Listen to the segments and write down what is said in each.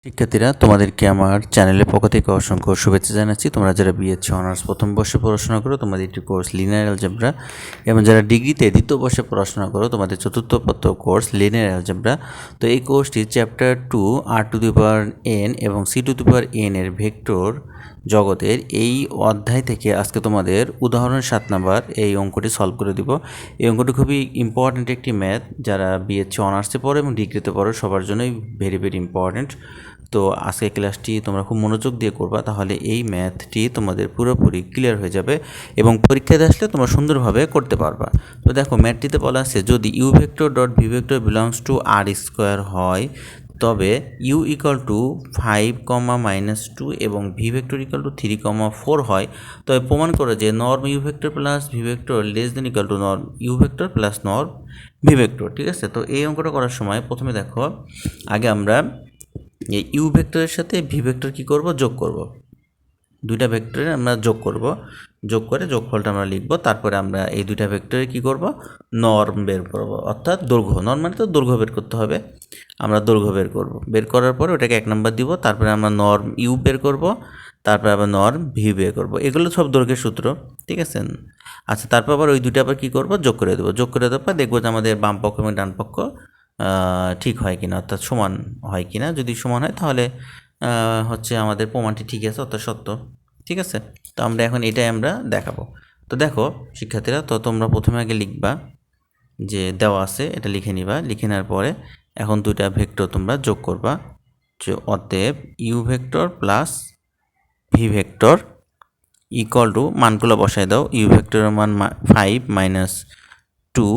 শিক্ষার্থীরা, তোমাদেরকে আমার চ্যানেলের পক্ষ থেকে অসংখ্য শুভেচ্ছা জানাচ্ছি। তোমরা যারা বিএসসি অনার্স প্রথম বর্ষে পড়াশোনা করো, তোমাদের একটি কোর্স লিনিয়ার অ্যালজেব্রা, এবং যারা ডিগ্রিতে দ্বিতীয় বর্ষে পড়াশোনা করো, তোমাদের চতুর্থ পত্র কোর্স লিনিয়ার অ্যালজেব্রা। তো এই কোর্সটি চ্যাপ্টার 2 r⁴n এবং c⁴n এর ভেক্টর জগতের এই অধ্যায় থেকে আজকে তোমাদের উদাহরণ 7 নাম্বার এই অঙ্কটি সলভ করে দিব। এই অঙ্কটি খুবই ইম্পর্ট্যান্ট একটি ম্যাথ, যারা বিএসসি অনার্সে পড়ো এবং ডিগ্রিতে পড়ো সবার জন্যই ভেরি ইম্পর্ট্যান্ট। তো আজকে ক্লাসটি তোমরা খুব মনোযোগ দিয়ে করবা, তাহলে এই ম্যাথটি তোমাদের পুরোপুরি ক্লিয়ার হয়ে যাবে এবং পরীক্ষায় আসলে তোমরা সুন্দরভাবে করতে পারবা। তো দেখো, ম্যাথটিতে বলা আছে যদি u vector dot v vector belongs to R square হয়, তবে ইউ ইকুয়াল টু 5, -2 এবং ভি ভেক্টর ইকুয়াল টু 3, 4 হয়, তবে প্রমাণ করে যে norm u vector plus v vector less than equal to norm u vector plus norm v vector. ঠিক আছে, তো এই অঙ্কটা করার সময় প্রথমে দেখো, আগে আমরা এই ইউ ভেক্টরের সাথে ভি ভেক্টর কী করব, যোগ করব। দুইটা ভেক্টরে আমরা যোগ করব, যোগ করে যোগফলটা আমরা লিখব। তারপরে আমরা এই দুইটা ভেক্টরে কী করব, নর্ম বের করব, অর্থাৎ দৈর্ঘ্য। নর্ম মানে তো দৈর্ঘ্য বের করতে হবে, আমরা দৈর্ঘ্য বের করব। বের করার পরে ওটাকে 1 নাম্বার দিব, তারপরে আমরা নর্ম ইউ বের করব, তারপরে আবার নর্ম ভি বের করব। এগুলো সব দৈর্ঘ্যের সূত্র, ঠিক আছে। আচ্ছা, তারপর আবার ওই দুইটা আবার কী করব, যোগ করে দেবো। যোগ করে দেওয়ার পর দেখবো যে আমাদের বাম পক্ষ এবং ডান পক্ষ ঠিক হয় কিনা, অর্থাৎ সমান হয় কিনা। যদি সমান হয় তাহলে হচ্ছে আমাদের প্রমাণটি ঠিক আছে, অর্থাৎ সত্য। ঠিক আছে, তো আমরা এখন এটাই আমরা দেখাবো। তো দেখো শিক্ষার্থীরা, তো তোমরা প্রথমে আগে লিখবা যে দেওয়া আছে, এটা লিখে নিবা। লিখে নেওয়ার পরে এখন দুইটা ভেক্টর তোমরা যোগ করবা, যে অতএব u vector plus v vector equal to, মানগুলো বসায় দাও। ইউ ভেক্টরের মান 5 - 2,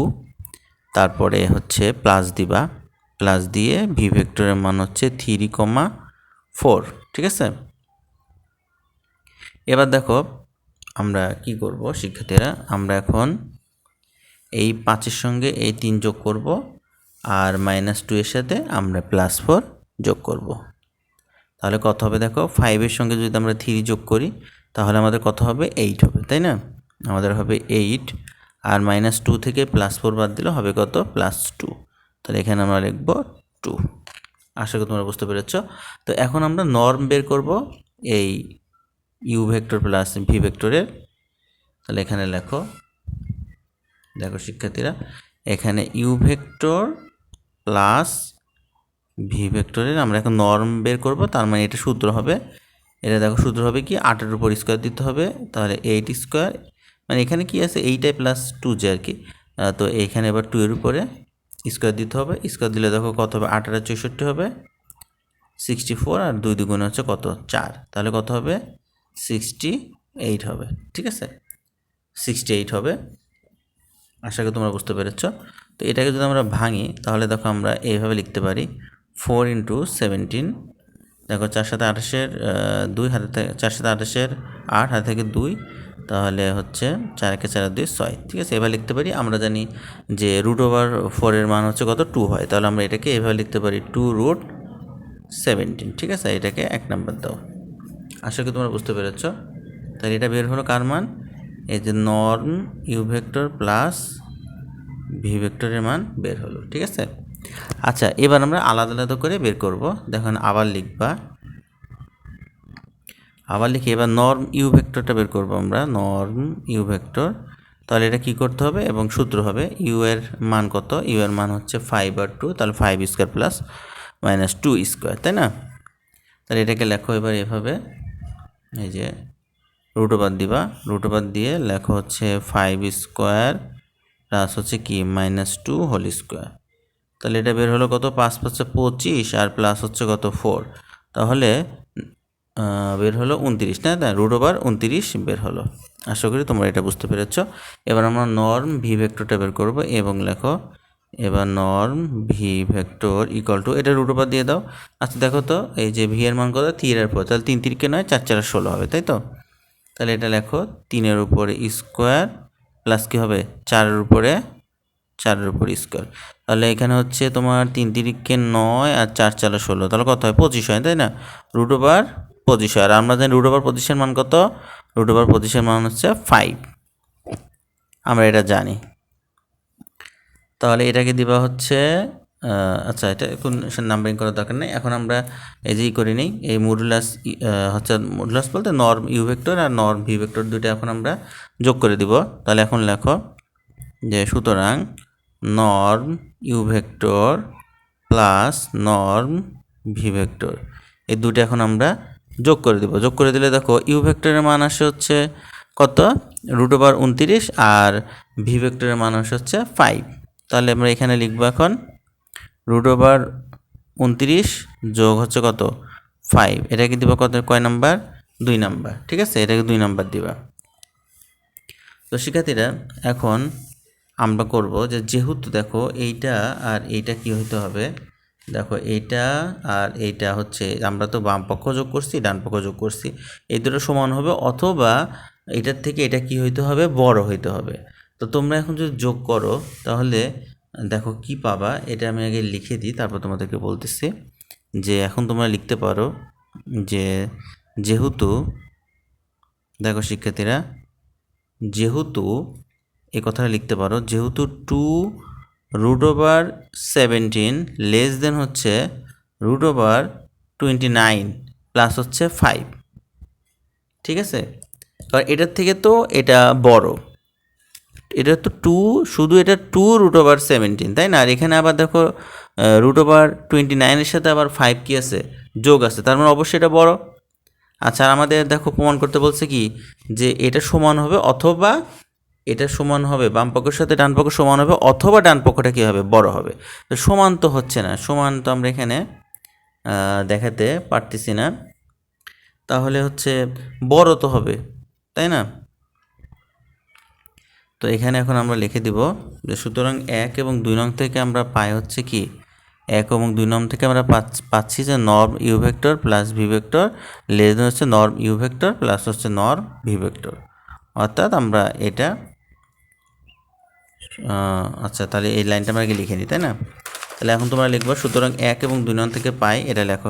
তারপরে হচ্ছে প্লাস দিবা, প্লাস দিয়ে ভি ভেক্টরের মান হচ্ছে 3, 4। ঠিক আছে, এবার দেখো আমরা কি করব শিক্ষার্থীরা, আমরা এখন এই 5-এর সঙ্গে এই 3 যোগ করব, আর -2 এর সাথে আমরা +4 যোগ করব। তাহলে কত হবে দেখো, 5-এর সঙ্গে যদি আমরা 3 যোগ করি তাহলে আমাদের কত হবে, 8 হবে, তাই না। আমাদের হবে 8, আর -2 থেকে +4 বাদ দিলে হবে কত, +2। তাহলে এখানে আমরা লিখব 2। আশা করি তোমরা বুঝতে পেরেছ। তো এখন আমরা নর্ম বের করব এই ইউ ভেক্টর প্লাস ভি ভেক্টরের। তাহলে এখানে দেখো শিক্ষার্থীরা, এখানে ইউ ভেক্টর প্লাস ভি ভেক্টরের আমরা এখন নর্ম বের করব। তার মানে এটা সূত্র হবে, এটা দেখো সূত্র হবে কি, 8-এর উপর স্কোয়ার দিতে হবে, তাহলে 8 স্কোয়ার, মানে এখানে কি আছে 8 + 2 যে আর কি। তো এইখানে এবার 2 এর উপরে স্কোয়ার দিতে হবে। স্কোয়ার দিলে দেখো কত হবে, 8 আর 64 হবে 64, আর 2 দুগুণে হচ্ছে কত, 4। তাহলে কত হবে, 68 হবে। ঠিক আছে, 68 হবে। আশা করি তোমরা বুঝতে পেরেছ। তো এটাকে যদি আমরা ভাঙি তাহলে দেখো আমরা এইভাবে লিখতে পারি, 4 × 17। দেখো 4 × 7 = 28-এর 2, হাতে থেকে 4 × 7 = 28-এর 8, হাতে থেকে 2, তাহলে হচ্ছে 4 × 4 = 2, 6। ঠিক আছে, এবার লিখতে পারি, আমরা জানি যে √4 এর মান হচ্ছে কত, 2 হয়। তাহলে আমরা এটাকে এভাবে লিখতে পারি, 2√17। ঠিক আছে, এটাকে 1 নাম্বার দাও। আশা করি তোমরা বুঝতে পেরেছ। তাহলে এটা বের হলো কার মান, এই যে norm u vector plus v ভেক্টরের মান বের হলো। ঠিক আছে, আচ্ছা এবার আমরা আলাদা আলাদা করে বের করব। দেখুন আবার লিখবা, আবার লিখে এবার নর্ম ইউ ভেক্টরটা বের করব আমরা, নর্ম ইউ ভেক্টর। তাহলে এটা কি করতে হবে, এবং সূত্র হবে ইউ এর মান কত, ইউ এর মান হচ্ছে 5 আর 2, তাহলে 5 স্কোয়ার প্লাস -2 স্কোয়ার, তাই না। তাহলে এটাকে লেখো এবার এভাবে, এই যে √ওভার দিবা, √ওভার দিয়ে লেখো হচ্ছে 5 স্কোয়ার প্লাস হচ্ছে কি -2 হোল স্কোয়ার। তাহলে এটা বের হলো কত, 5 × 5 = 25, আর প্লাস হচ্ছে কত 4, তাহলে বের হলো 29, না, √29 বের হলো। আশা করি তোমরা এটা বুঝতে পেরেছ। এবার আমরা নর্ম ভি ভেক্টরটা বের করব, এবং লেখো এবার norm v vector equal two, এটা √ওভার দিয়ে দাও। আচ্ছা দেখো তো, এই যে ভি এর মান কত, 3 এর পর, তাহলে 3 × 3 = 9, 4 × 4 = 16 হবে, তাই তো। তাহলে এটা লেখো 3-এর উপরে স্কোয়ার প্লাস কী হবে, 4-এর উপরে স্কোয়ার। তাহলে এখানে হচ্ছে তোমার 3 × 3 = 9, আর 4 × 4 = 16, তাহলে কত হয়, 25 হয়, তাই না। √25 হয়, আর আমরা জানি √25 এর মান কত, √25 এর মান হচ্ছে 5, আমরা এটা জানি। তাহলে এটাকে দিবা হচ্ছে আচ্ছা, এটা এখন নাম্বারিং করার দরকার নেই। এখন আমরা এই যে করে নিই, এই মডুলাস হচ্ছে মডুলাস বলতে নর্ম ইউ ভেক্টর আর নর্ম ভি ভেক্টর দুইটা এখন আমরা যোগ করে দিব। তাহলে এখন লেখো যে সুতরাং norm u vector plus norm v vector এই দুটো এখন আমরা যোগ করে দেব। যোগ করে দিলে দেখো ইউ ভেক্টরের মান আসে হচ্ছে কত, √29, আর ভি ভেক্টরের মান আসে হচ্ছে 5। তাহলে আমরা এখানে লিখবো এখন √29 যোগ হচ্ছে কত 5, এটাকে দিব কত, কয় নাম্বার, 2 নাম্বার। ঠিক আছে, এটাকে 2 নাম্বার দিবা। তো শিক্ষার্থীরা এখন আমরা করব যে যেহেতু দেখো এইটা আর এইটা কি হইতে হবে, দেখো এইটা আর এইটা হচ্ছে আমরা তো বাম পক্ষ যোগ করছি ডান পক্ষ যোগ করছি, এই দুটো সমান হবে, অথবা এটার থেকে এটা কি হইতে হবে, বড় হইতে হবে। তো তোমরা এখন যদি যোগ করো তাহলে দেখো কি পাবা, এটা আমি আগে লিখে দিই তারপর তোমাদেরকে বলতেছি। যে এখন তোমরা লিখতে পারো যে যেহেতু, দেখো শিক্ষার্থীরা, যেহেতু এই কথাটা লিখতে পারো, যেহেতু 2√17 লেস দেন হচ্ছে √29 প্লাস হচ্ছে 5। ঠিক আছে, কারণ এটার থেকে তো এটা বড়, এটা তো 2, শুধু এটা 2√17, তাই না? আর এখানে আবার দেখো √29 সাথে আবার 5 কি আছে, যোগ আছে, তার মানে অবশ্যই এটা বড়। আচ্ছা, আর আমাদের দেখো প্রমাণ করতে বলছে কি, যে এটা সমান হবে অথবা এটা সমান হবে, বাম পক্ষের সাথে ডান পক্ষ সমান হবে, অথবা ডান পক্ষটা কী হবে, বড় হবে। তো সমান তো হচ্ছে না, সমান তো আমরা এখানে দেখাতে পারতেছি না, তাহলে হচ্ছে বড় তো হবে, তাই না? তো এখানে এখন আমরা লিখে দিব যে সুতরাং 1 এবং 2 নং থেকে আমরা পাই হচ্ছে কি, 1 এবং 2 নং থেকে আমরা পাচ্ছি যে norm u vector plus v vector less than হচ্ছে নর্ম ইউ ভেক্টর প্লাস হচ্ছে নর্ম ভি ভেক্টর। অর্থাৎ আমরা এটা আচ্ছা, তাহলে এই লাইনটা আমরা আগে লিখে নিই, তাই না? তাহলে এখন তোমরা লিখবা সুতরাং 1 এবং 2 নং থেকে পাই, এটা লেখো।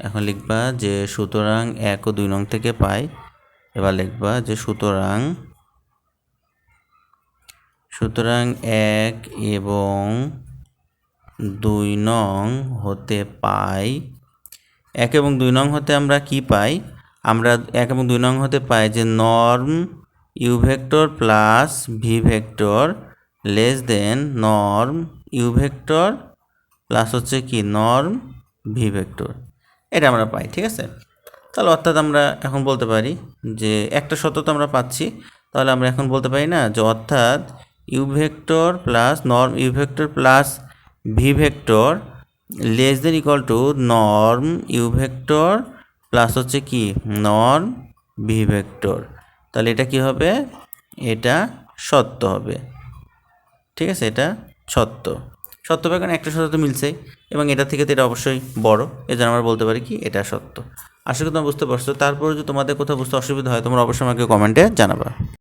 এখন লিখবা যে সুতরাং 1 ও 2 নং থেকে পাই। এবার লিখবা যে সুতরাং 1 এবং 2 নং হতে পাই, 1 এবং 2 নং হতে আমরা কি পাই, আমরা 1 এবং 2 নং হতে পাই যে norm u vector plus v vector less than norm u vector plus হচ্ছে কি নর্ম ভি ভেক্টর, এটা আমরা পাই। ঠিক আছে, তাহলে অর্থাৎ আমরা এখন বলতে পারি যে একটা সত্য তো আমরা পাচ্ছি, তাহলে আমরা এখন বলতে পারি না যে অর্থাৎ u vector plus norm u vector plus v vector less than equal to norm u vector plus হচ্ছে কি নর্ম ভি ভেক্টর। তাহলে এটা কি হবে, এটা সত্য হবে। ঠিক আছে, এটা সত্য হবে কারণ একটা সত্য তো মিলছে, এবং এটা থেকে তো এটা অবশ্যই বড়, এজন্য আমরা বলতে পারি কি এটা সত্য। আশা করি তোমরা বুঝতে পারছো। তারপরে যদি তোমাদের কোথাও বুঝতে অসুবিধা হয় তোমরা অবশ্যই আমাকে কমেন্টে জানাবা।